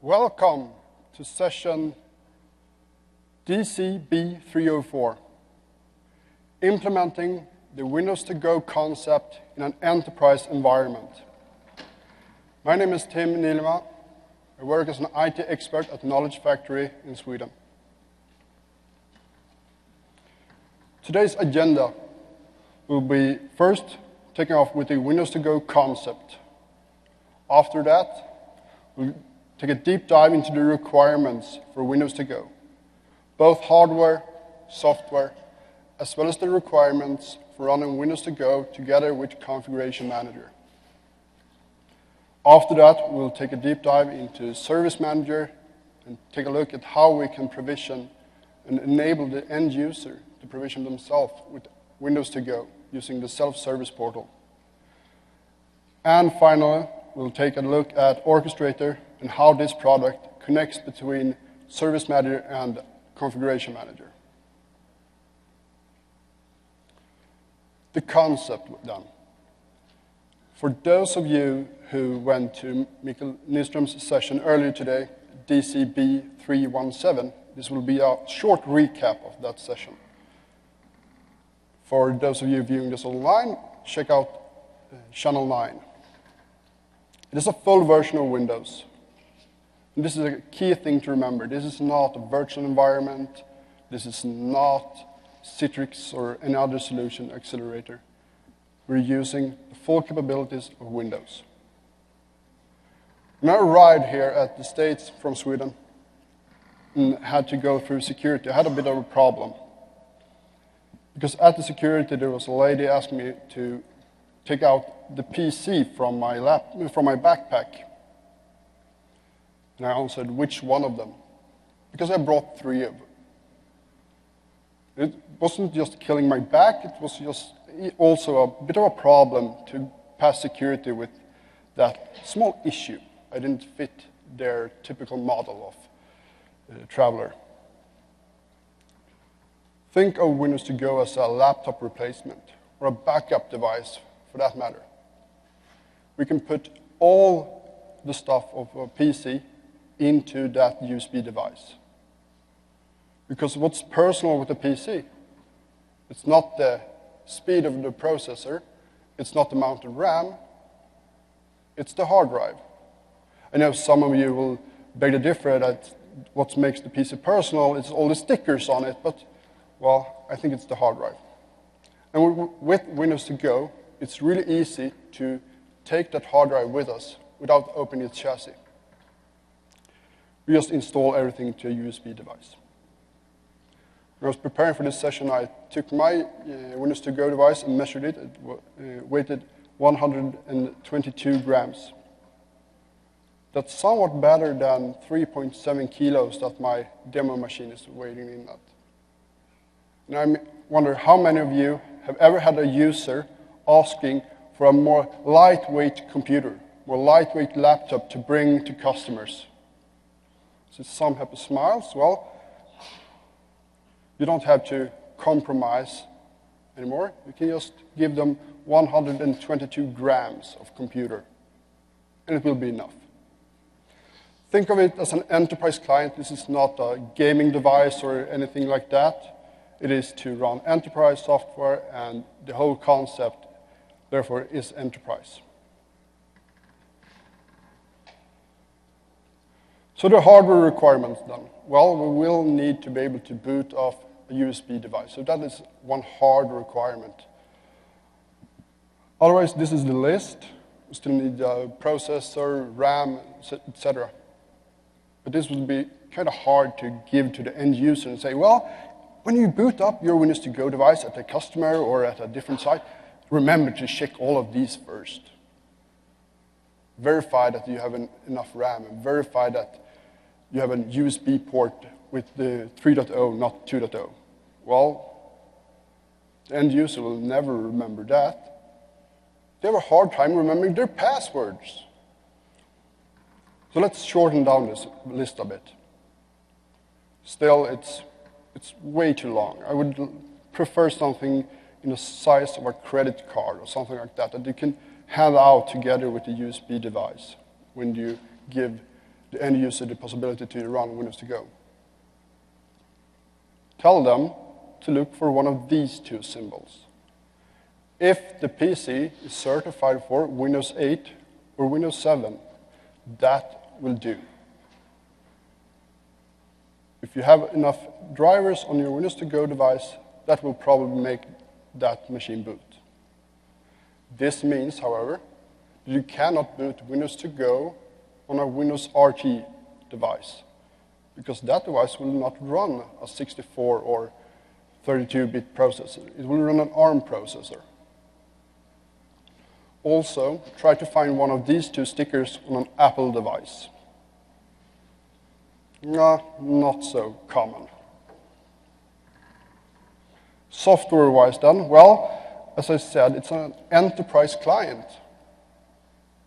Welcome to session DCB304, implementing the Windows to Go concept in an enterprise environment. My name is Tim Nielema. I work as an IT expert at Knowledge Factory in Sweden. Today's agenda will be first taking off with the Windows to Go concept. After that, we'll take a deep dive into the requirements for Windows to Go, both hardware, software, as well as the requirements for running Windows to Go together with Configuration Manager. After that, we'll take a deep dive into Service Manager and take a look at how we can provision and enable the end user to provision themselves with Windows to Go using the self-service portal. And finally, we'll take a look at Orchestrator and how this product connects between Service Manager and Configuration Manager. The concept then. For those of you who went to Mikael Nyström's session earlier today, DCB317, this will be a short recap of that session. For those of you viewing this online, check out Channel 9. It is a full version of Windows. And this is a key thing to remember. This is not a virtual environment. This is not Citrix or any other solution accelerator. We're using the full capabilities of Windows. When I arrived here at the States from Sweden and had to go through security, I had a bit of a problem. Because at the security, there was a lady asking me to take out the PC from my backpack. And I answered, which one of them? Because I brought 3 of them. It wasn't just killing my back, it was just also a bit of a problem to pass security with that small issue. I didn't fit their typical model of traveler. Think of Windows to Go as a laptop replacement, or a backup device for that matter. We can put all the stuff of a PC into that USB device. Because what's personal with the PC? It's not the speed of the processor, it's not the amount of RAM, it's the hard drive. I know some of you will beg to differ that what makes the PC personal is all the stickers on it, but, well, I think it's the hard drive. And with Windows to Go, it's really easy to take that hard drive with us without opening its chassis. We just install everything to a USB device. When I was preparing for this session, I took my Windows to Go device and measured it. It weighed 122 grams. That's somewhat better than 3.7 kilos that my demo machine is weighing in at. And I wonder how many of you have ever had a user asking for a more lightweight computer, more lightweight laptop to bring to customers. So some happy smiles. Well, you don't have to compromise anymore. You can just give them 122 grams of computer, and it will be enough. Think of it as an enterprise client. This is not a gaming device or anything like that. It is to run enterprise software, and the whole concept, therefore, is enterprise. So the hardware requirements then. Well, we will need to be able to boot off a USB device. So that is one hard requirement. Otherwise, this is the list. We still need a processor, RAM, etc. But this would be kind of hard to give to the end user and say, well, when you boot up your Windows to Go device at a customer or at a different site, remember to check all of these first. Verify that you have enough RAM, and verify that you have a USB port with the 3.0, not 2.0. Well, the end user will never remember that. They have a hard time remembering their passwords. So let's shorten down this list a bit. Still, it's way too long. I would prefer something in the size of a credit card or something like that you can hand out together with the USB device when you give the end user the possibility to run Windows to Go. Tell them to look for one of these two symbols. If the PC is certified for Windows 8 or Windows 7, that will do. If you have enough drivers on your Windows to Go device, that will probably make that machine boot. This means, however, that you cannot boot Windows to Go on a Windows RT device, because that device will not run a 64 or 32-bit processor. It will run an ARM processor. Also, try to find one of these two stickers on an Apple device. Not so common. Software-wise then, well, as I said, it's an enterprise client.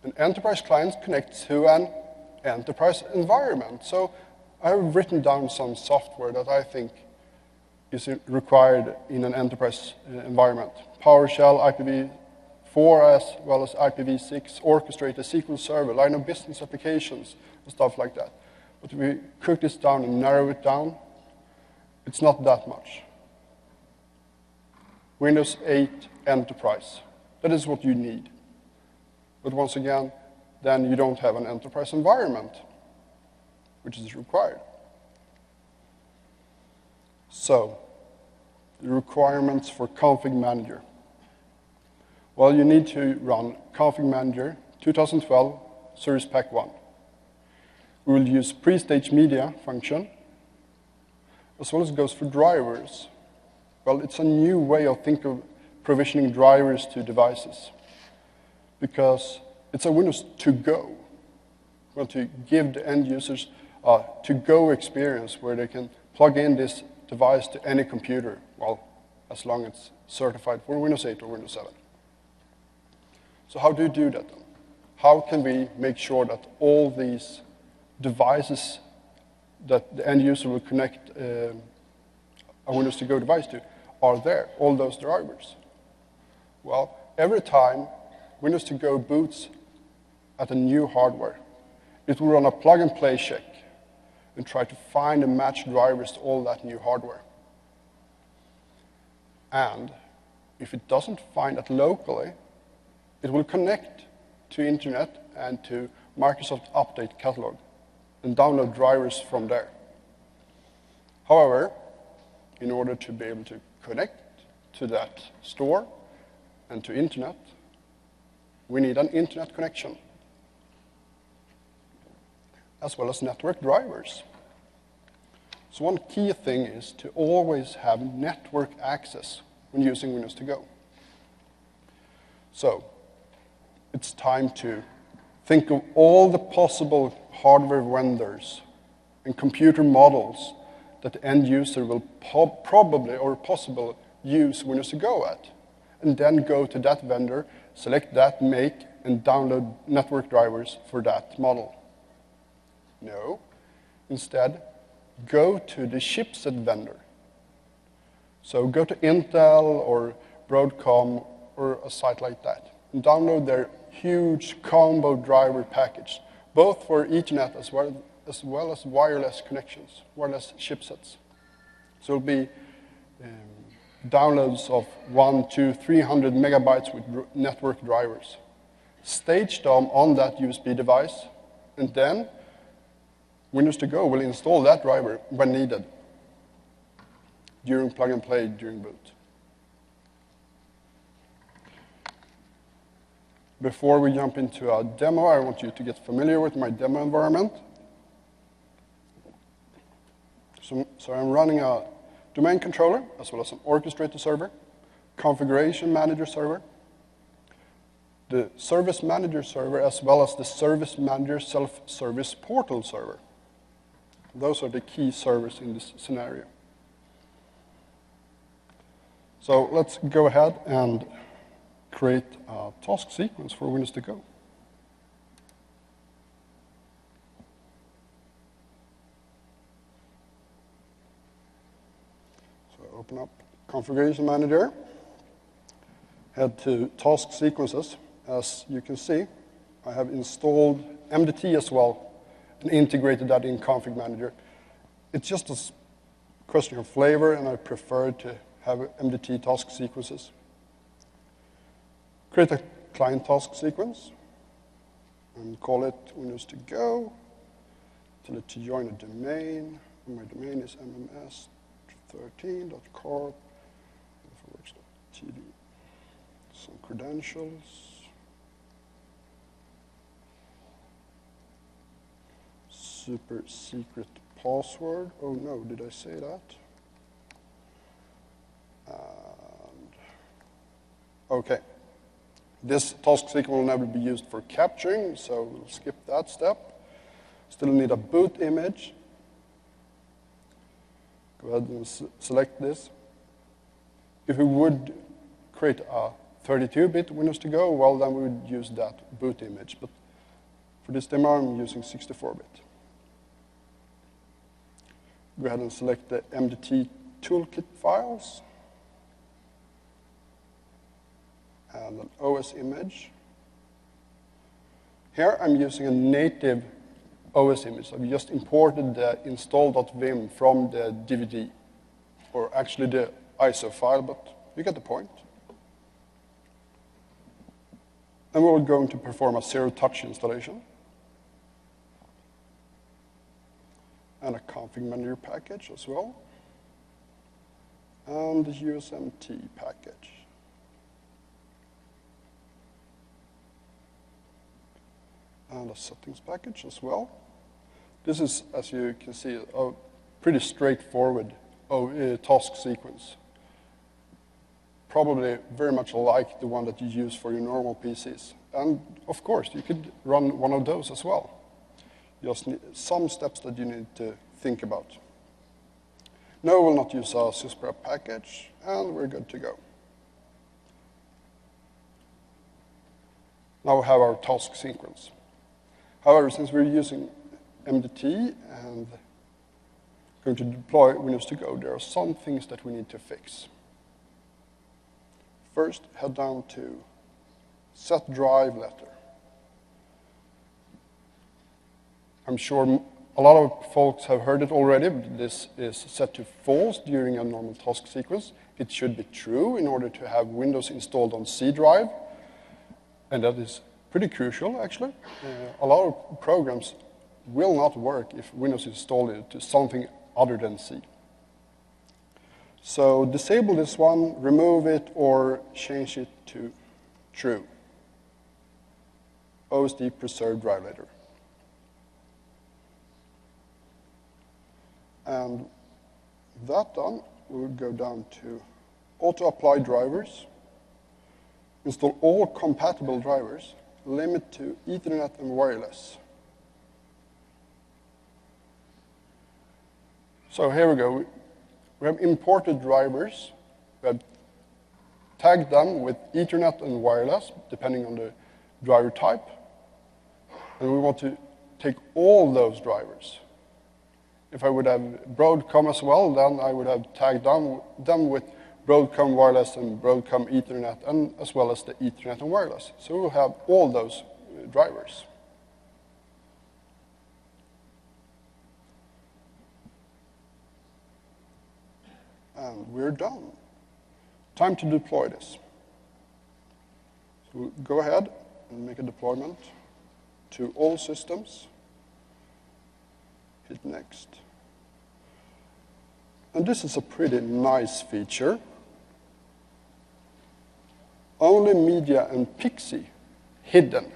An enterprise client connects to an enterprise environment. So I have written down some software that I think is required in an enterprise environment. PowerShell, IPv4 as well as IPv6, orchestrate a SQL server, line of business applications, and stuff like that. But if we cook this down and narrow it down, it's not that much. Windows 8 Enterprise, that is what you need. But once again, then you don't have an enterprise environment, which is required. So, the requirements for Config Manager. Well, you need to run Config Manager 2012 Service Pack 1. We will use pre-stage media function, as well as it goes for drivers. Well, it's a new way of thinking of provisioning drivers to devices, because it's a Windows to Go. We want to give the end users a to-go experience where they can plug in this device to any computer, well, as long as it's certified for Windows 8 or Windows 7. So how do you do that then? How can we make sure that all these devices that the end user will connect a Windows to Go device to are there, all those drivers? Well, every time Windows to Go boots at a new hardware, it will run a plug-and-play check and try to find and match drivers to all that new hardware. And if it doesn't find that locally, it will connect to internet and to Microsoft Update Catalog and download drivers from there. However, in order to be able to connect to that store and to internet, we need an internet connection, as well as network drivers. So one key thing is to always have network access when using Windows to Go. So it's time to think of all the possible hardware vendors and computer models that the end user will probably or possibly use Windows to Go at, and then go to that vendor, select that make, and download network drivers for that model. No. Instead, go to the chipset vendor. So go to Intel or Broadcom or a site like that and download their huge combo driver package, both for Ethernet as well as wireless connections, wireless chipsets. So it'll be downloads of 100 to 300 megabytes with network drivers. Stage them on that USB device, and then Windows to Go will install that driver when needed during plug and play during boot. Before we jump into a demo, I want you to get familiar with my demo environment. So I'm running a domain controller, as well as an orchestrator server, configuration manager server, the service manager server, as well as the service manager self-service portal server. Those are the key servers in this scenario. So let's go ahead and create a task sequence for Windows to Go. So open up Configuration Manager, head to Task Sequences. As you can see, I have installed MDT as well and integrated that in Config Manager. It's just a question of flavor, and I prefer to have MDT task sequences. Create a client task sequence and call it Windows to go. Tell it to join a domain. My domain is MMS13.corp. TV. Some credentials. Super secret password. Oh no, did I say that? And okay. This task sequence will never be used for capturing, so we'll skip that step. Still need a boot image. Go ahead and select this. If we would create a 32-bit Windows to go, well, then we would use that boot image. But for this demo, I'm using 64-bit. Go ahead and select the MDT toolkit files and an OS image. Here, I'm using a native OS image. I've just imported the install.vim from the DVD, or actually the ISO file, but you get the point. And we're going to perform a zero-touch installation and a config manager package as well, and the USMT package. And a settings package as well. This is, as you can see, a pretty straightforward task sequence. Probably very much like the one that you use for your normal PCs. And of course, you could run one of those as well. Just some steps that you need to think about. No, we'll not use our sysprep package, and we're good to go. Now we have our task sequence. However, since we're using MDT and going to deploy Windows to go, there are some things that we need to fix. First, head down to set drive letter. I'm sure a lot of folks have heard it already, but this is set to false during a normal task sequence. It should be true in order to have Windows installed on C drive, and that is pretty crucial, actually. A lot of programs will not work if Windows is installed to something other than C. So disable this one, remove it, or change it to true. OSD preserved drive letter. And that done, we'll go down to auto-apply drivers, install all compatible drivers, limit to Ethernet and wireless. So here we go. We have imported drivers. We have tagged them with Ethernet and wireless, depending on the driver type. And we want to take all those drivers. If I would have Broadcom as well, then I would have tagged them with Broadcom wireless and Broadcom Ethernet, and as well as the Ethernet and wireless. So we'll have all those drivers. And we're done. Time to deploy this. So we'll go ahead and make a deployment to all systems. Hit next. And this is a pretty nice feature. Only media and Pixie hidden.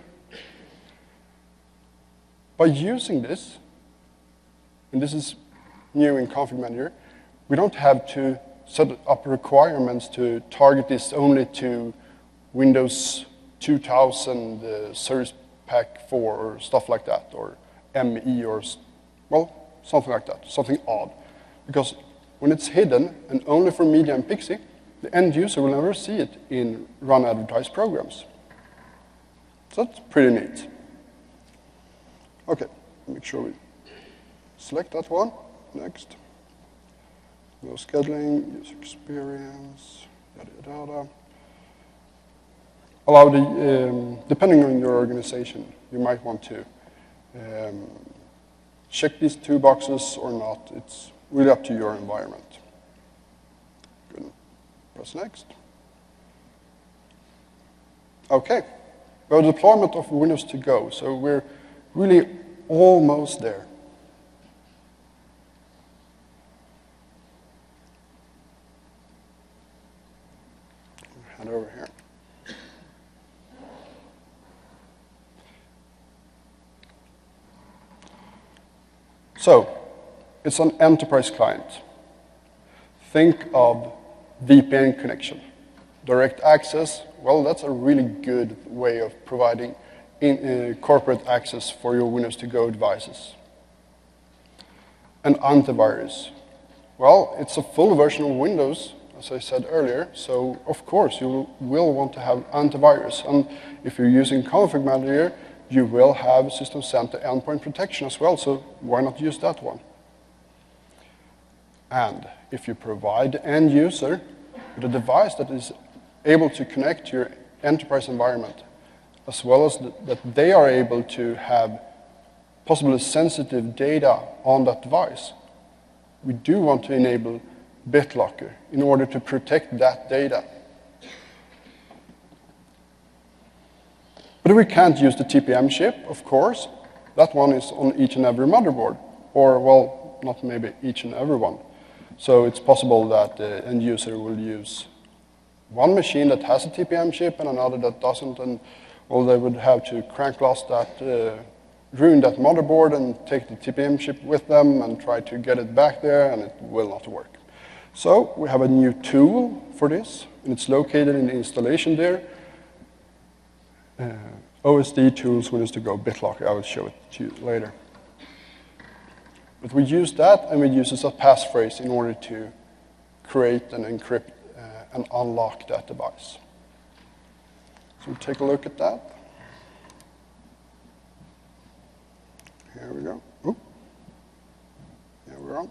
By using this, and this is new in Config Manager, we don't have to set up requirements to target this only to Windows 2000 Service Pack 4 or stuff like that, or ME or, well, something like that, something odd. Because when it's hidden and only for media and Pixie, the end user will never see it in run advertised programs. So that's pretty neat. Okay, make sure we select that one. Next. No scheduling, user experience, yada, yada, yada. Allow the, depending on your organization, you might want to check these two boxes or not. It's really up to your environment. Good. Press next. Okay. Well, deployment of Windows to Go. So we're really almost there. Head over here. So, it's an enterprise client. Think of VPN connection. Direct access, well, that's a really good way of providing corporate access for your Windows to Go devices. And antivirus. Well, it's a full version of Windows, as I said earlier, so of course you will want to have antivirus. And if you're using Config Manager, you will have System Center endpoint protection as well, so why not use that one? And if you provide the end user with a device that is able to connect to your enterprise environment, as well as that they are able to have possibly sensitive data on that device, we do want to enable BitLocker in order to protect that data. But we can't use the TPM chip, of course. That one is on each and every motherboard, or, well, not maybe each and every one. So it's possible that the end user will use one machine that has a TPM chip and another that doesn't, and well, they would have to crank loss that, ruin that motherboard and take the TPM chip with them and try to get it back there, and it will not work. So we have a new tool for this, and it's located in the installation there. OSD tools Windows to Go BitLocker. I will show it to you later. But we use that, and we use it as a passphrase in order to create and encrypt and unlock that device. So take a look at that. Here we go. Oop. Here we go.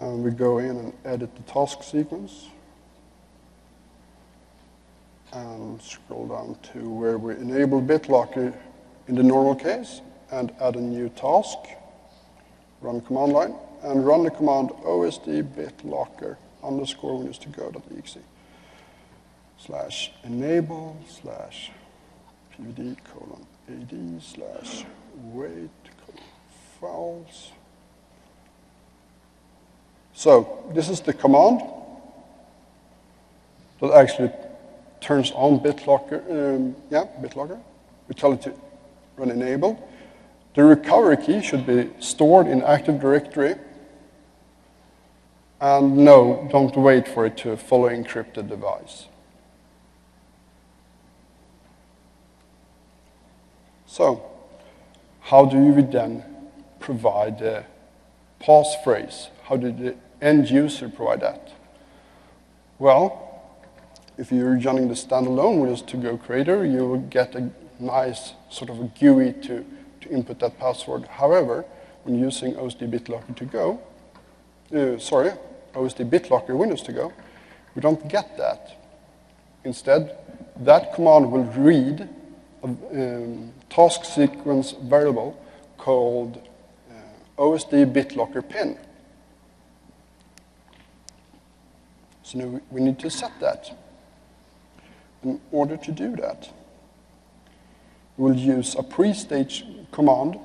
And we go in and edit the task sequence. And scroll down to where we enable BitLocker in the normal case and add a new task. Run command line and run the command osd BitLocker _ Windows to go.exe /enable /pvd :ad /wait files. So this is the command that actually turns on BitLocker. BitLocker. We tell it to run enable. The recovery key should be stored in Active Directory. And no, don't wait for it to follow encrypted device. So, how do we then provide the passphrase? How did the end user provide that? Well, if you're running the standalone Windows to Go creator, you will get a nice sort of a GUI to input that password. However, when using OSD BitLocker to go, OSD BitLocker Windows to Go, we don't get that. Instead, that command will read a task sequence variable called OSD BitLocker pin. So now we need to set that. In order to do that, we'll use a pre-start command,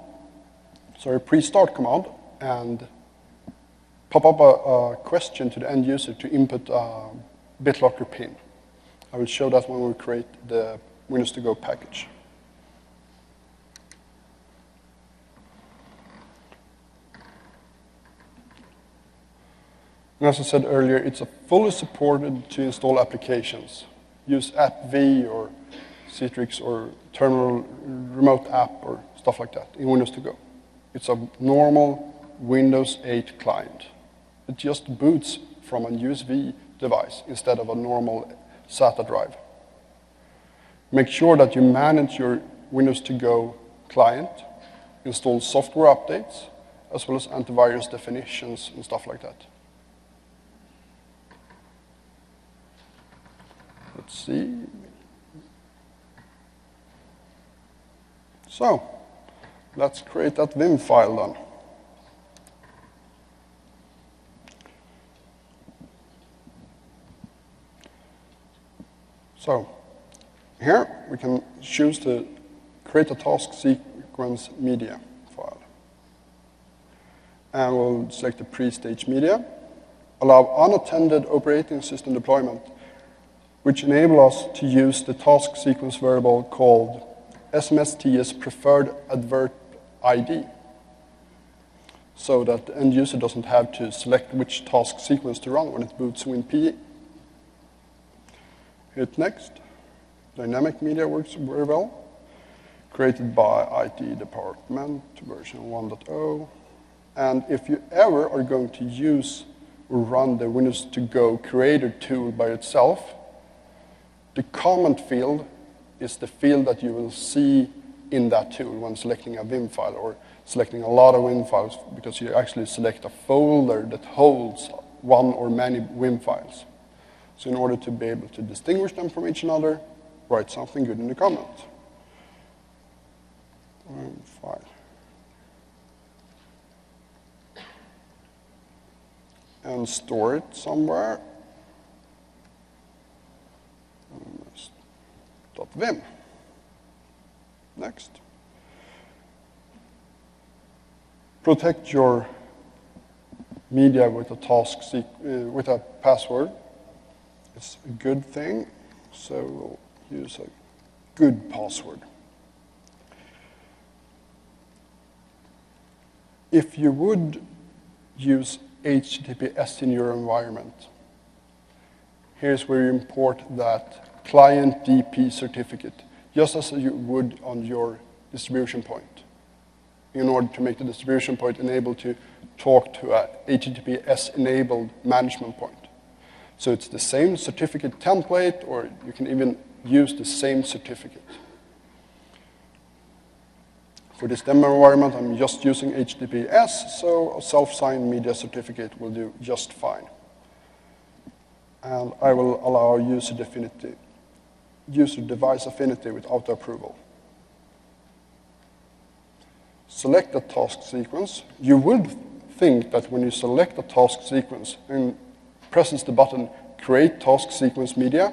and pop up a question to the end user to input a BitLocker pin. I will show that when we create the Windows to Go package. And as I said earlier, it's fully supported to install applications. Use AppV or Citrix or Terminal Remote App or stuff like that in Windows to Go. It's a normal Windows 8 client. It just boots from a USB device instead of a normal SATA drive. Make sure that you manage your Windows to Go client, install software updates, as well as antivirus definitions and stuff like that. Let's see. So let's create that Vim file then. So here we can choose to create a task sequence media file. And we'll select the pre-stage media, allow unattended operating system deployment, which enable us to use the task sequence variable called SMSTS preferred advert ID, so that the end user doesn't have to select which task sequence to run when it boots WinPE. Hit next. Dynamic media works very well. Created by IT department, version 1.0. And if you ever are going to use or run the Windows to Go creator tool by itself, the comment field is the field that you will see in that tool when selecting a Vim file or selecting a lot of Vim files, because you actually select a folder that holds one or many Vim files. So in order to be able to distinguish them from each other, write something good in the comment. File. And store it somewhere. .vim. Next. Protect your media with a with a password. It's a good thing, so we'll use a good password. If you would use HTTPS in your environment, here's where you import that client DP certificate, just as you would on your distribution point, in order to make the distribution point enable to talk to a HTTPS-enabled management point. So it's the same certificate template, or you can even use the same certificate. For this demo environment, I'm just using HTTPS, so a self-signed media certificate will do just fine. And I will allow user device affinity with auto-approval. Select the task sequence. You would think that when you select a task sequence and presses the button Create Task Sequence Media,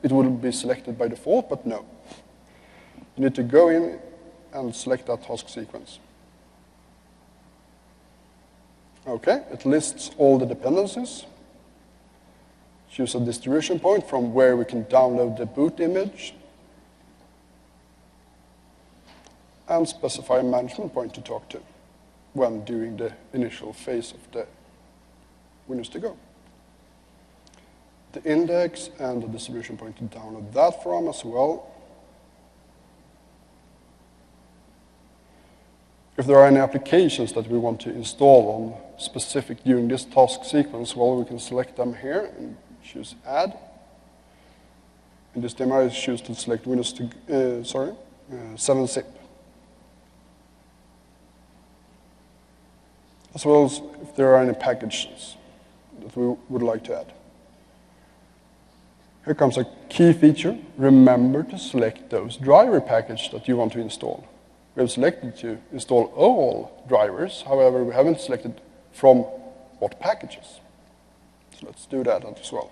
it will be selected by default, but no. You need to go in and select that task sequence. Okay, it lists all the dependencies. Choose a distribution point from where we can download the boot image. And specify a management point to talk to when doing the initial phase of the Windows to Go. The index and the distribution point to download that from as well. If there are any applications that we want to install on specific during this task sequence, well, we can select them here and choose Add. In this demo, I choose to select Windows 7-zip. As well as if there are any packages that we would like to add. Here comes a key feature. Remember to select those driver packages that you want to install. We have selected to install all drivers. However, we haven't selected from what packages. So let's do that as well.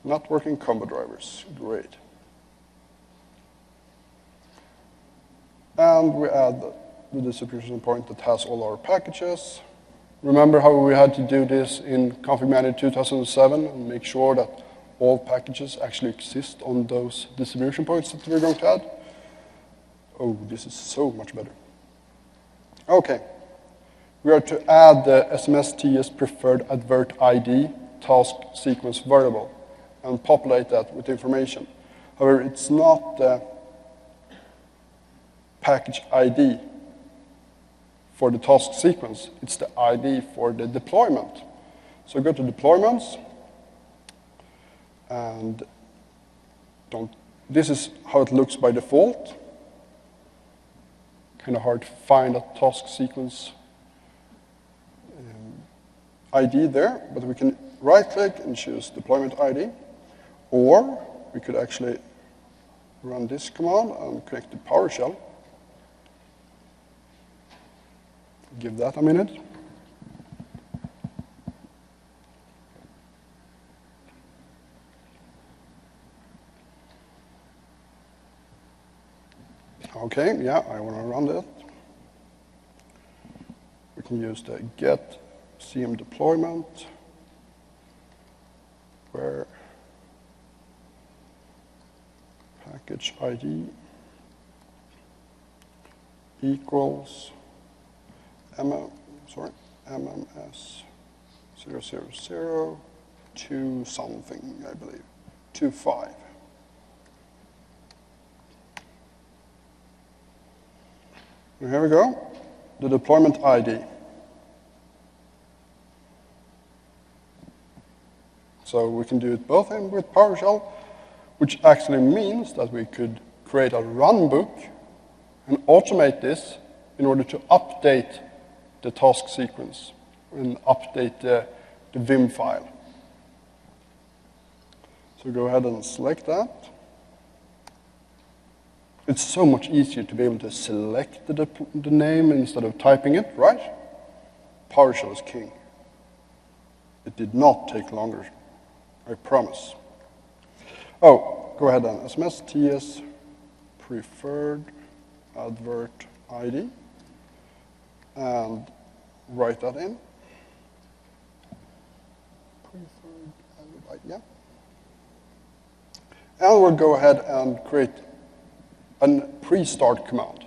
Not working combo drivers. Great. And we add the distribution point that has all our packages. Remember how we had to do this in Config Manager 2007 and make sure that all packages actually exist on those distribution points that we're going to add? Oh, this is so much better. Okay. We are to add the SMSTS preferred advert ID task sequence variable and populate that with information. However, it's not the package ID for the task sequence. It's the ID for the deployment. So go to deployments, and this is how it looks by default. Kind of hard to find a task sequence ID there, but we can right-click and choose deployment ID, or we could actually run this command and connect to PowerShell. Give that a minute. Okay, yeah, I want to run that. We can use the get CM deployment, where package ID equals MMS 000 to something, I believe, 25. And here we go, the deployment ID. So we can do it both in with PowerShell, which actually means that we could create a run book and automate this in order to update the task sequence and update the Vim file. So go ahead and select that. It's so much easier to be able to select the name instead of typing it, right? PowerShell is king. It did not take longer, I promise. Oh, go ahead and SMS TS preferred advert ID and write that in. Preferred advert ID, yeah. And we'll go ahead and create a pre-start command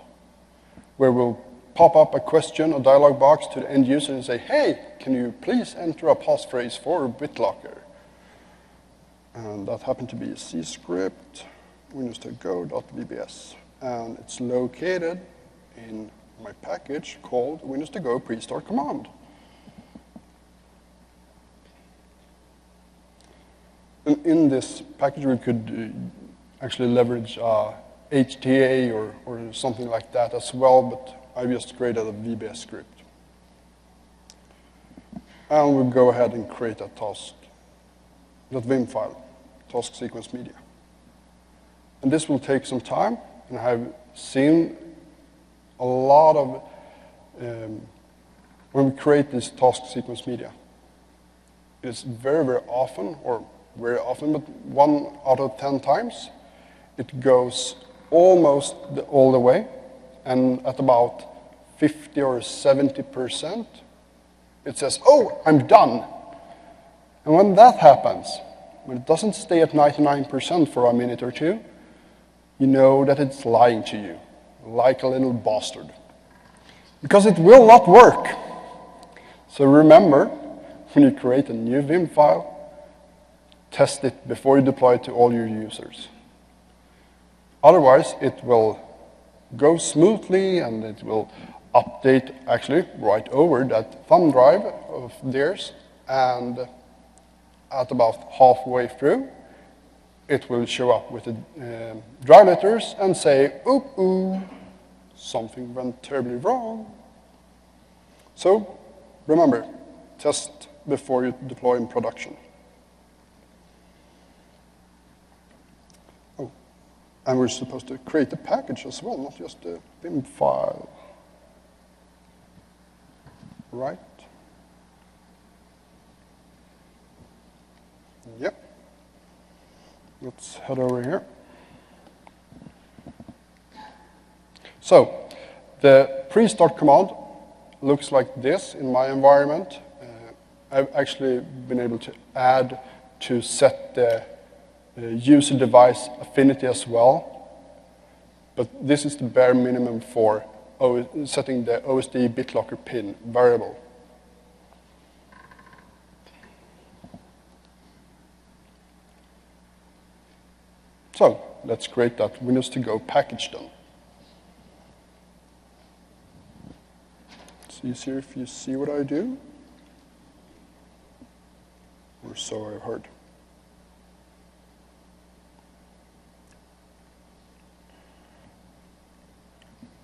where we'll pop up a question, a dialog box to the end user and say, hey, can you please enter a passphrase for BitLocker? And that happened to be a C script, windows2go.vbs. And it's located in my package called windows2go pre-start command. And in this package, we could actually leverage HTA or something like that as well, but I just created a VBS script. And we'll go ahead and create a task.vim file, task sequence media. And this will take some time, and I have seen a lot of, when we create this task sequence media, it's very, very often, but 1 out of 10 times, it goes almost all the way, and at about 50 or 70%, it says, oh, I'm done. And when that happens, when it doesn't stay at 99% for a minute or two, you know that it's lying to you, like a little bastard. Because it will not work. So remember, when you create a new Vim file, test it before you deploy it to all your users. Otherwise, it will go smoothly and it will update actually right over that thumb drive of theirs. And at about halfway through, it will show up with the drive letters and say, ooh, something went terribly wrong. So remember, test before you deploy in production. And we're supposed to create a package as well, not just a Vim file. Right? Yep. Let's head over here. So, the pre-start command looks like this in my environment. I've actually been able to add to set the user device affinity as well. But this is the bare minimum for setting the OSD BitLocker pin variable. So let's create that Windows2Go package then. It's easier if you see what I do, or so I've heard.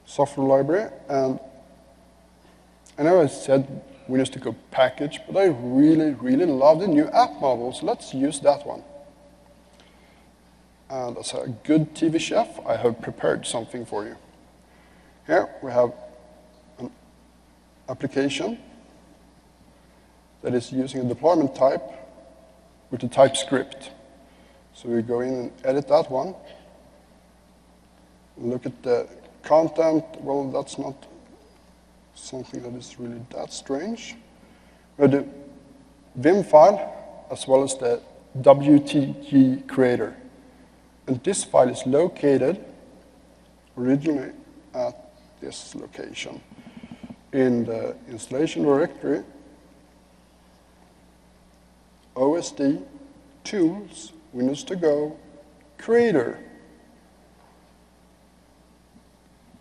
Software library, and I know I said Windows2Go package, but I really, really love the new app model, so let's use that one. And as a good TV chef, I have prepared something for you. Here we have application that is using a deployment type with the type script. So we go in and edit that one. Look at the content. Well, that's not something that is really that strange. We have the Vim file as well as the WTG creator. And this file is located originally at this location in the installation directory, OSD, Tools, Windows to Go, Creator.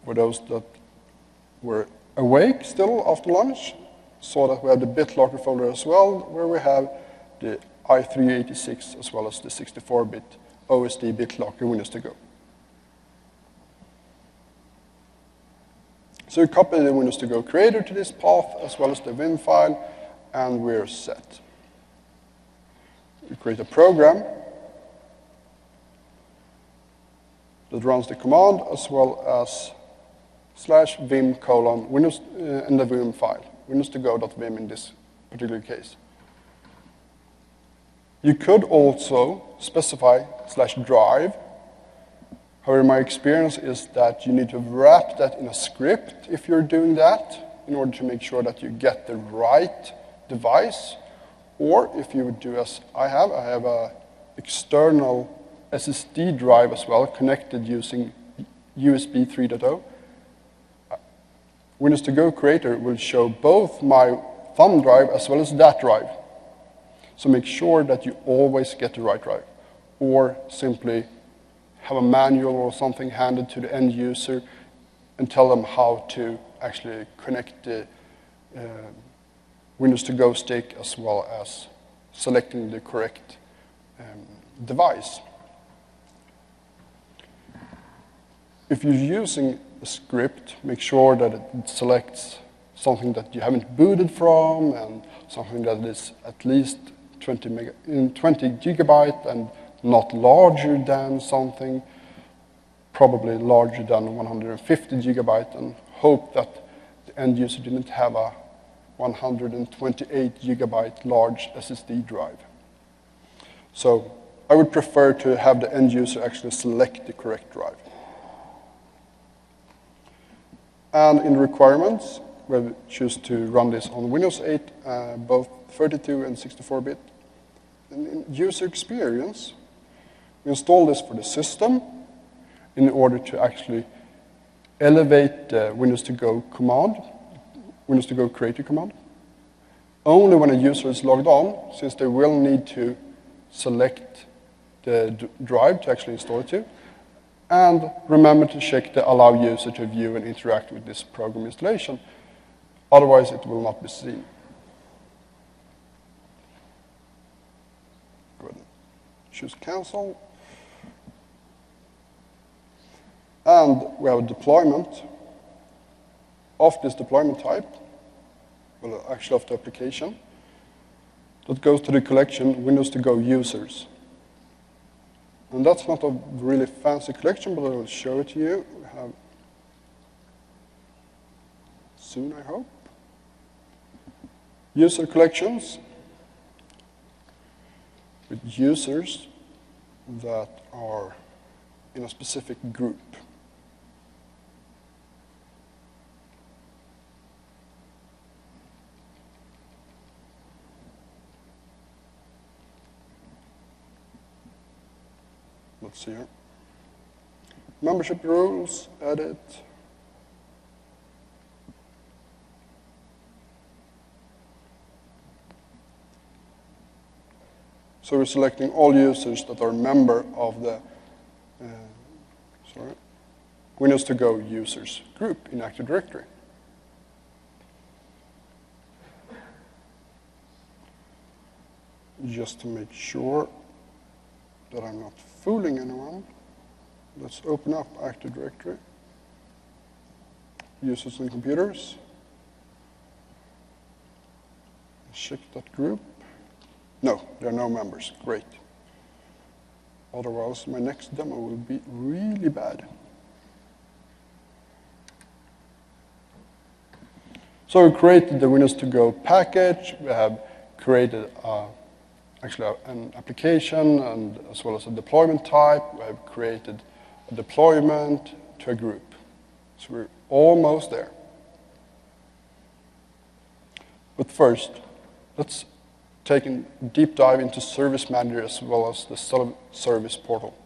For those that were awake still after lunch, saw that we have the BitLocker folder as well, where we have the i386 as well as the 64-bit OSD BitLocker Windows to Go. So we copy the Windows to Go creator to this path as well as the Vim file, and we're set. We create a program that runs the command as well as /vim : Windows and the Vim file, Windows to Go.vim in this particular case. You could also specify /drive. However, my experience is that you need to wrap that in a script if you're doing that in order to make sure that you get the right device. Or if you would do as I have an external SSD drive as well, connected using USB 3.0. Windows to Go Creator will show both my thumb drive as well as that drive. So make sure that you always get the right drive. Or simply have a manual or something handed to the end user and tell them how to actually connect the Windows to Go stick as well as selecting the correct device. If you're using a script, make sure that it selects something that you haven't booted from and something that is at least 20 gigabyte and not larger than something, probably larger than 150 gigabyte, and hope that the end user didn't have a 128 gigabyte large SSD drive. So I would prefer to have the end user actually select the correct drive. And in requirements, we choose to run this on Windows 8, both 32 and 64-bit. In user experience, we install this for the system in order to actually elevate the Windows to Go command, Windows to Go creator command, only when a user is logged on, since they will need to select the drive to actually install it to. And remember to check the allow user to view and interact with this program installation. Otherwise, it will not be seen. Go ahead and choose cancel. And we have a deployment of this deployment type, well, actually of the application, that goes to the collection Windows to Go users. And that's not a really fancy collection, but I will show it to you. We have soon, I hope. User collections with users that are in a specific group. Let's see here. Membership rules, edit. So we're selecting all users that are a member of the Windows to Go users group in Active Directory. Just to make sure that I'm not fooling anyone, let's open up Active Directory, users and computers, check that group. No, there are no members, great. Otherwise, my next demo will be really bad. So we created the Windows to Go package. We have created actually an application and as well as a deployment type. We have created a deployment to a group. So we're almost there. But first, let's take a deep dive into Service Manager as well as the self-service portal,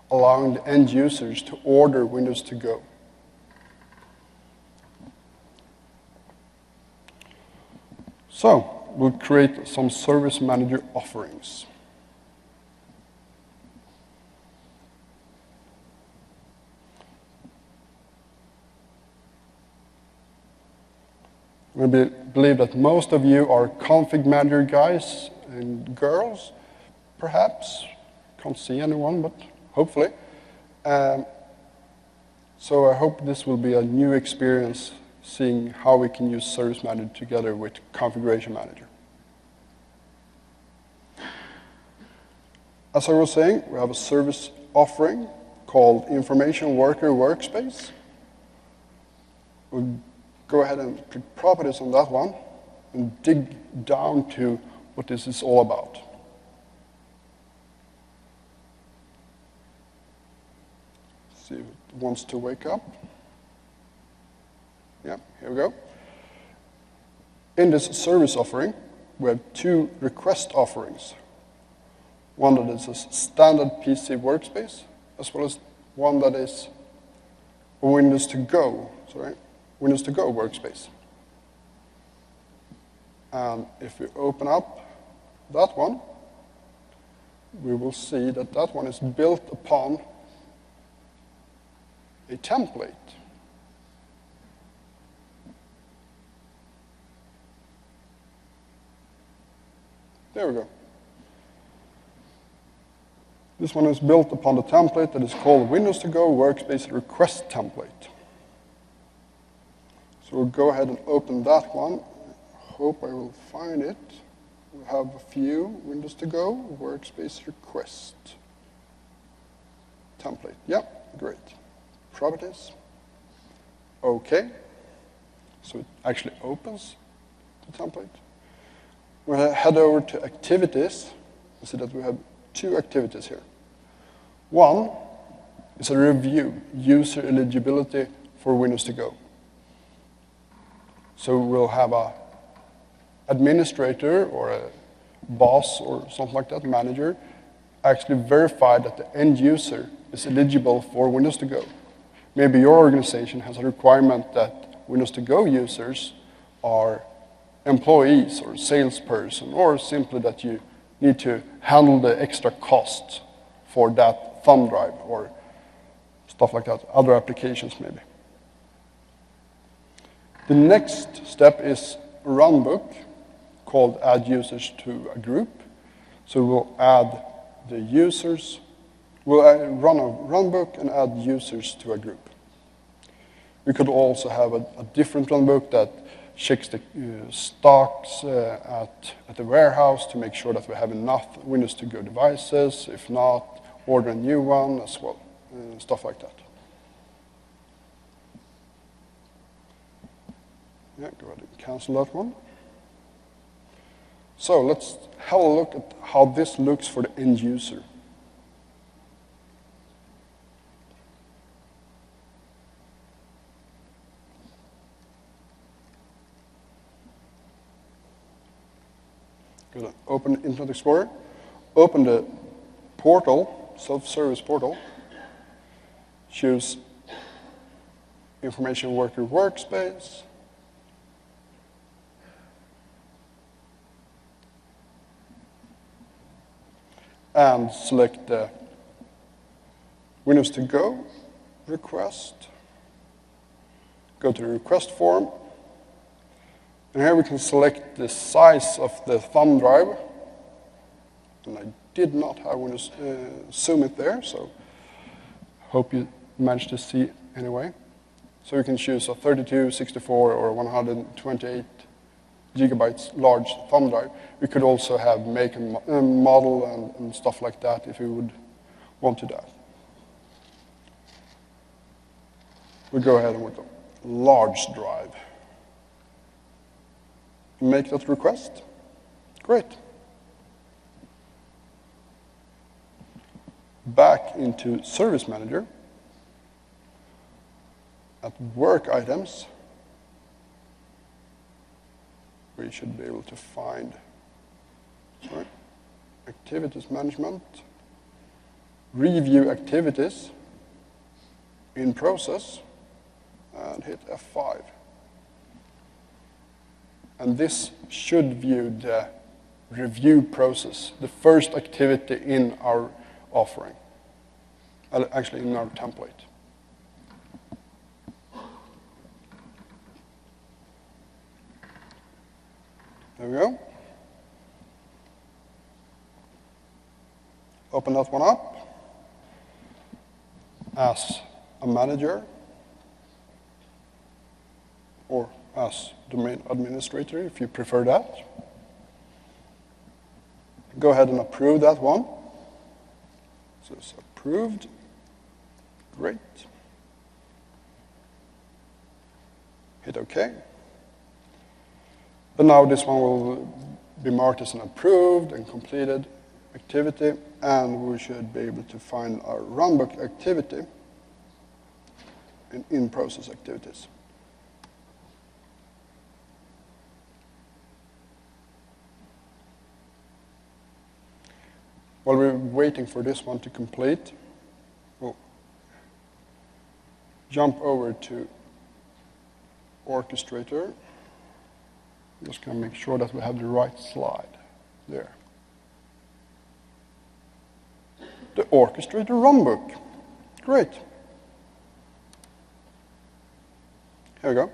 allowing the end users to order Windows to Go. So we'll create some Service Manager offerings. I believe that most of you are config manager guys and girls, perhaps. Can't see anyone, but hopefully. So I hope this will be a new experience, seeing how we can use Service Manager together with Configuration Manager. As I was saying, we have a service offering called Information Worker Workspace. We'll go ahead and click properties on that one and dig down to what this is all about. See if it wants to wake up. Yeah, here we go. In this service offering, we have two request offerings. One that is a standard PC workspace, as well as one that is a Windows to Go workspace. And if we open up that one, we will see that that one is built upon a template. There we go. This one is built upon the template that is called Windows to Go Workspace Request Template. So we'll go ahead and open that one. Hope I will find it. We have a few Windows to Go Workspace Request Template. Yeah, great. Properties. Okay. So it actually opens the template. We'll head over to activities. You see that we have two activities here. One is a review, user eligibility for Windows to Go. So we'll have a administrator or a boss or something like that, manager, actually verify that the end user is eligible for Windows to Go. Maybe your organization has a requirement that Windows to Go users are employees or salesperson, or simply that you need to handle the extra cost for that thumb drive or stuff like that, other applications maybe. The next step is a runbook called Add Users to a Group. So we'll add the users, we'll run a runbook and add users to a group. We could also have a different runbook that checks the stocks at the warehouse to make sure that we have enough Windows to Go devices. If not, order a new one as well, stuff like that. Yeah, go ahead and cancel that one. So let's have a look at how this looks for the end user. Go to open Internet Explorer, open the portal, self-service portal, choose Information Worker Workspace, and select the Windows to Go request. Go to the request form. And here we can select the size of the thumb drive. And I did not have Windows zoom it there, so hope you managed to see anyway. So you can choose a 32, 64, or 128 gigabytes large thumb drive. We could also have make and model and stuff like that if you would want to do that. We'll go ahead and we'll go large drive. make that request. Great. Back into Service Manager. At Work Items, we should be able to find Activities Management, Review Activities, In Process, and hit F5. And this should view the review process, the first activity in our offering, actually in our template. There we go. Open that one up. As a manager, or as domain administrator, if you prefer that. Go ahead and approve that one. So it's approved. Great. Hit OK. But now this one will be marked as an approved and completed activity, and we should be able to find our runbook activity in process activities. While we're waiting for this one to complete, we'll jump over to Orchestrator. Just going to make sure that we have the right slide there. The Orchestrator runbook. Great. Here we go.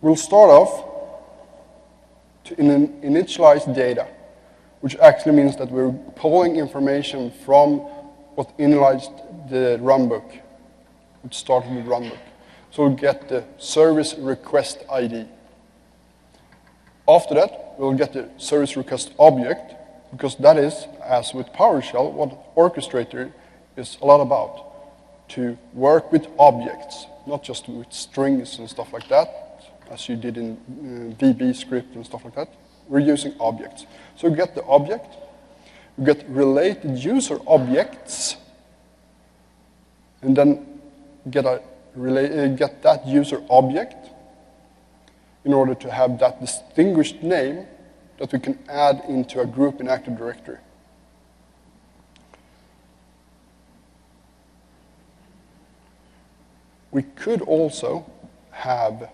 We'll start off to initialize data, which actually means that we're pulling information from what initialized the runbook, which started with runbook. So we'll get the service request ID. After that, we'll get the service request object, because that is, as with PowerShell, what Orchestrator is a lot about, to work with objects, not just with strings and stuff like that, as you did in VB script and stuff like that. We're using objects. So we get the object, we get related user objects, and then get that user object in order to have that distinguished name that we can add into a group in Active Directory. We could also have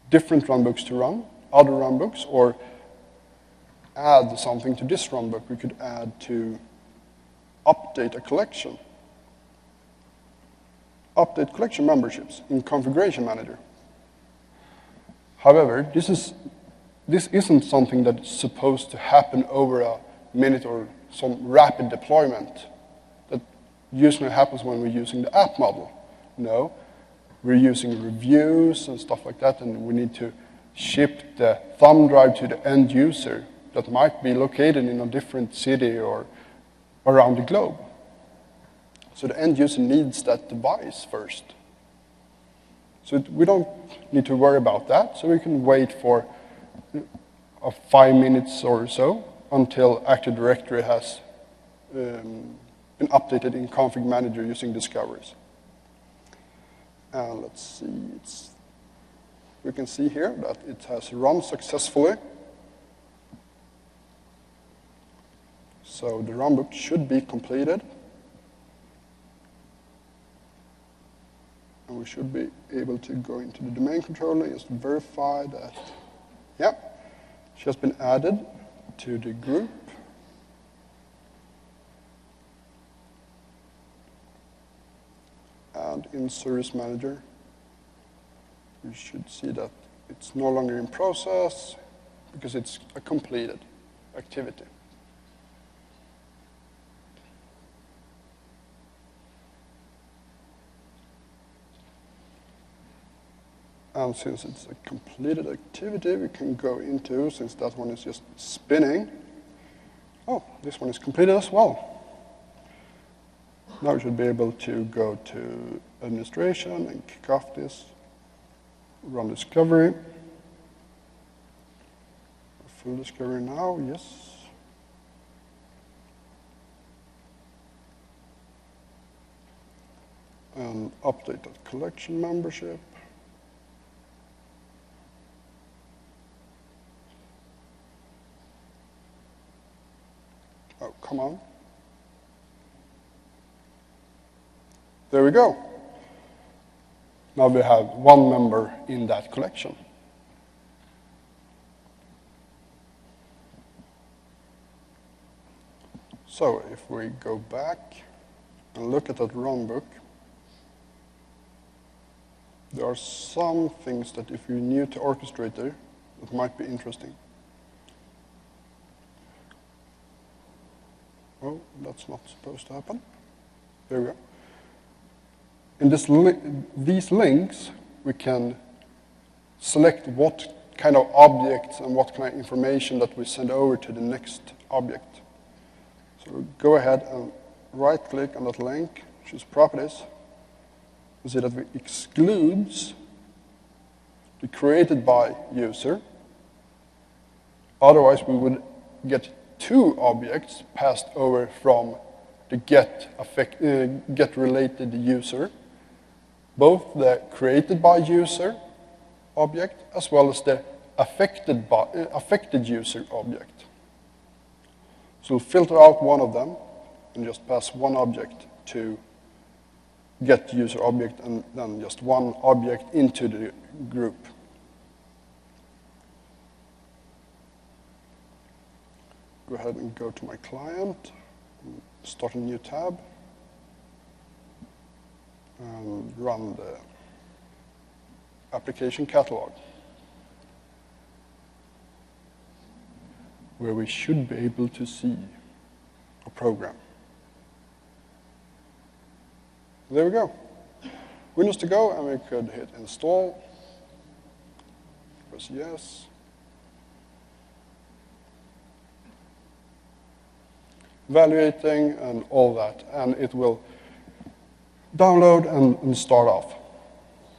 different runbooks to run, other runbooks, or add something to this runbook. We could add to update a collection. Update collection memberships in Configuration Manager. However, this isn't something that's supposed to happen over a minute or some rapid deployment that usually happens when we're using the app model. No, we're using reviews and stuff like that, and we need to ship the thumb drive to the end user that might be located in a different city or around the globe. So the end user needs that device first. So we don't need to worry about that, so we can wait for 5 minutes or so until Active Directory has been updated in Config Manager using discoveries. And let's see, we can see here that it has run successfully. So the runbook should be completed. And we should be able to go into the domain controller and just verify that, yeah, she has been added to the group. And in Service Manager, you should see that it's no longer in process because it's a completed activity. And since it's a completed activity, we can go into, since that one is just spinning, oh, this one is completed as well. Now we should be able to go to administration and kick off this, run discovery. full discovery now, yes. And updated collection membership. Oh, come on. There we go. Now we have one member in that collection. So if we go back and look at that runbook, there are some things that if you're new to Orchestrator, that might be interesting. Oh, that's not supposed to happen. There we go. In these links, we can select what kind of objects and what kind of information that we send over to the next object. So go ahead and right-click on that link, choose Properties. You see that we excludes the created by user. Otherwise, we would get two objects passed over from the get related user, both the created by user object as well as the affected user object. So we'll filter out one of them and just pass one object to get user object and then just one object into the group. Go ahead and go to my client, and start a new tab, and run the application catalog, where we should be able to see a program. There we go. Windows to go, and we could hit install, press yes. Evaluating and all that, and it will download and start off.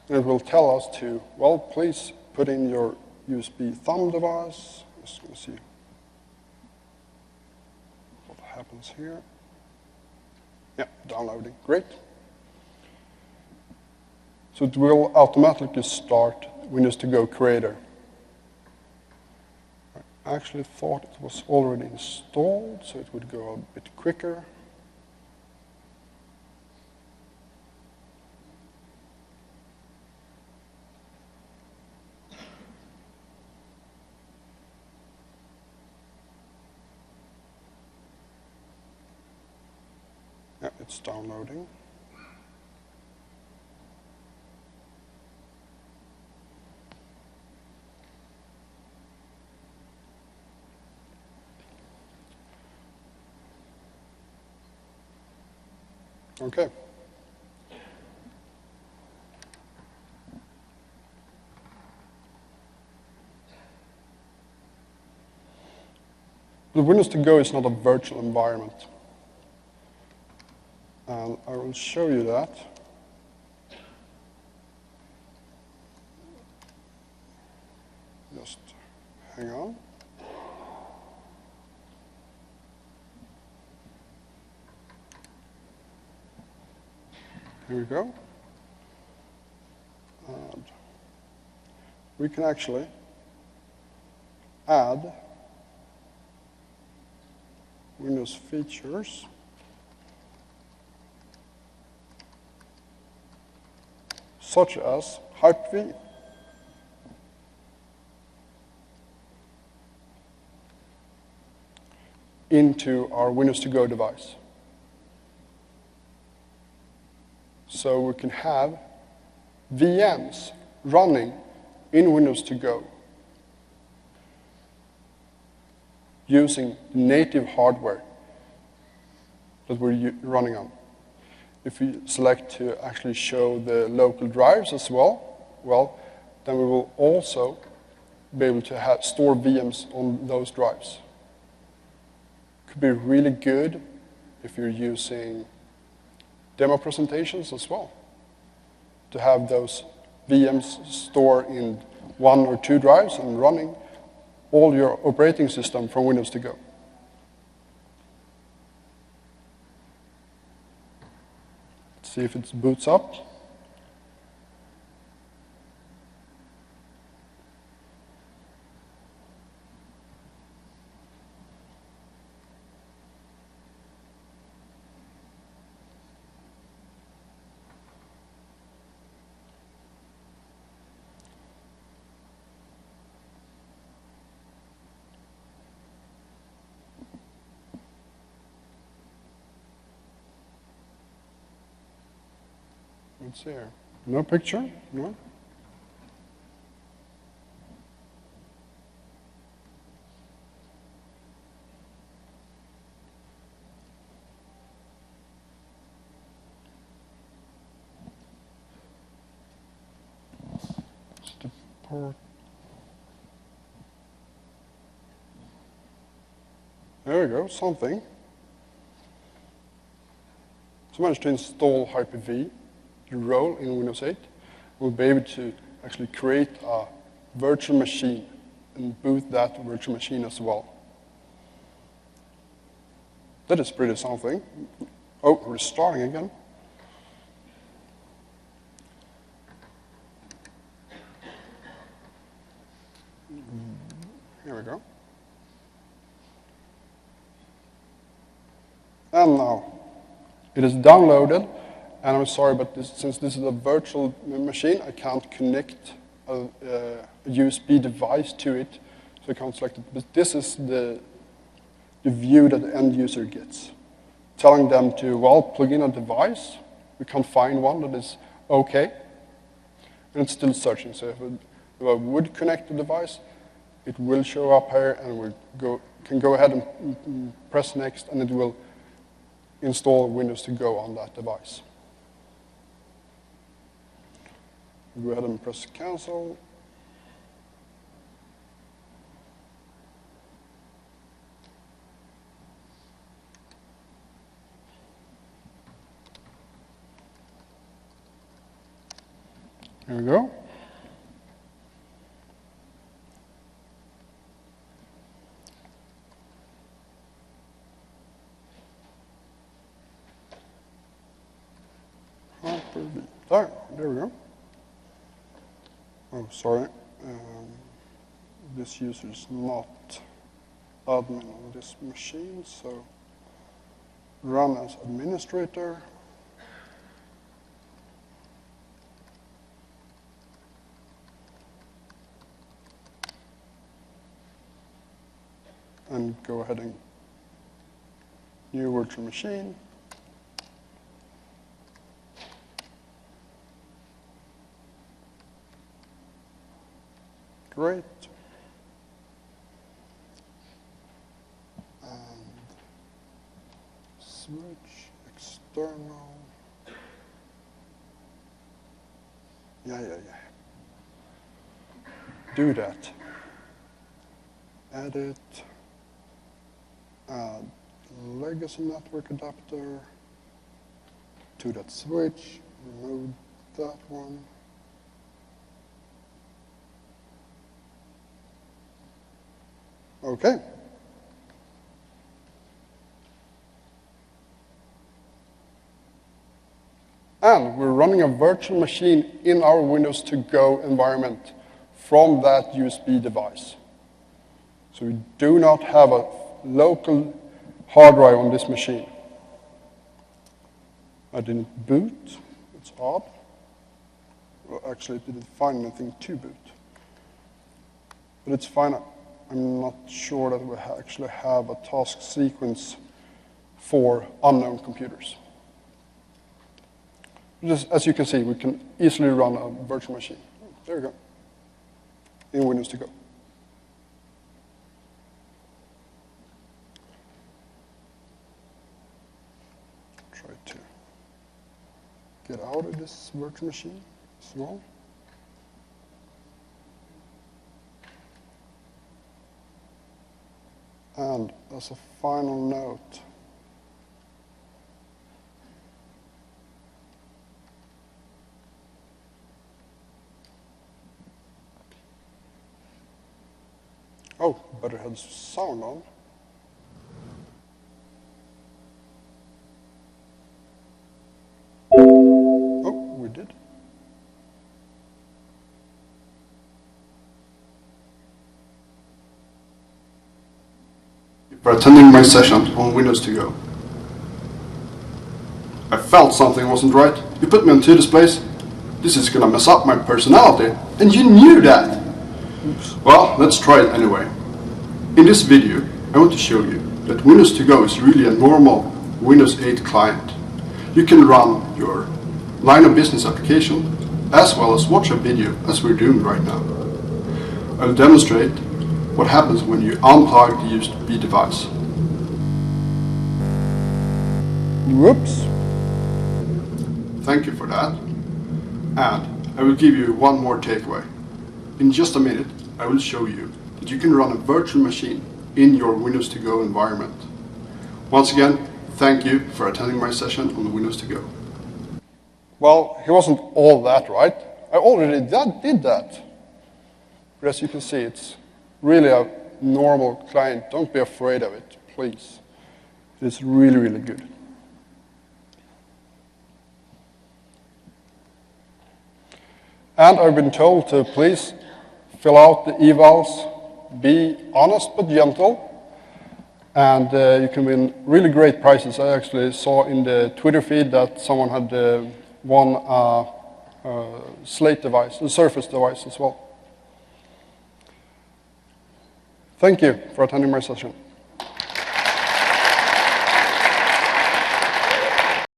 It will tell us to, well, please put in your USB thumb device. Just going to see what happens here. Yeah, downloading, great. So it will automatically start Windows to Go Creator. I actually thought it was already installed, so it would go a bit quicker. Yeah, it's downloading. Okay. The Windows to Go is not a virtual environment. And I will show you that. Just hang on. Here we go. And we can actually add Windows features. Such as Hyper-V. Into our Windows to Go device. So we can have VMs running in Windows to Go using native hardware that we're running on. If we select to actually show the local drives as well, then we will also be able to store VMs on those drives. Could be really good if you're using demo presentations as well, to have those VMs stored in 1 or 2 drives and running all your operating system from Windows to Go. Let's see if it boots up. Let's see here. No picture? No? Support. There we go, something. So I managed to install Hyper-V. The role in Windows 8, we'll be able to actually create a virtual machine and boot that virtual machine as well. That is pretty something. Oh, we're starting again. Here we go. And now it is downloaded. And I'm sorry, but since this is a virtual machine, I can't connect a USB device to it, so I can't select it. But this is the view that the end user gets, telling them to, well, plug in a device. We can't find one that is okay, and it's still searching. So if I would connect the device, it will show up here, and we can go ahead and press next, and it will install Windows to Go on that device. Go ahead and press cancel. Here we go. There we go. Oh, sorry. This user is not admin on this machine, so run as administrator. And go ahead and new virtual machine. Great. And switch external. Yeah. Do that. Edit. Add legacy network adapter to that switch. Remove that one. Okay. And we're running a virtual machine in our Windows to Go environment from that USB device. So we do not have a local hard drive on this machine. I didn't boot. It's odd. Well, actually, it didn't find anything to boot. But it's fine. I'm not sure that we actually have a task sequence for unknown computers. Just, as you can see, we can easily run a virtual machine. There we go. In Windows to Go. Try to get out of this virtual machine as well. And as a final note, Oh, better had sound on. Oh, we did. For attending my session on Windows to Go. I felt something wasn't right. You put me on 2 displays. This is gonna mess up my personality, and you knew that. Oops. Well, let's try it anyway. In this video, I want to show you that Windows to Go is really a normal Windows 8 client. You can run your line of business application as well as watch a video as we're doing right now. I'll demonstrate what happens when you unplug the USB device. Whoops. Thank you for that. And I will give you one more takeaway. In just a minute, I will show you that you can run a virtual machine in your Windows to Go environment. Once again, thank you for attending my session on Windows to Go. Well, he wasn't all that right. I already did that. But as you can see, it's really a normal client. Don't be afraid of it, please. It is really, really good. And I've been told to please fill out the evals, be honest but gentle, and you can win really great prizes. I actually saw in the Twitter feed that someone had won a Slate device, a Surface device as well. Thank you for attending my session.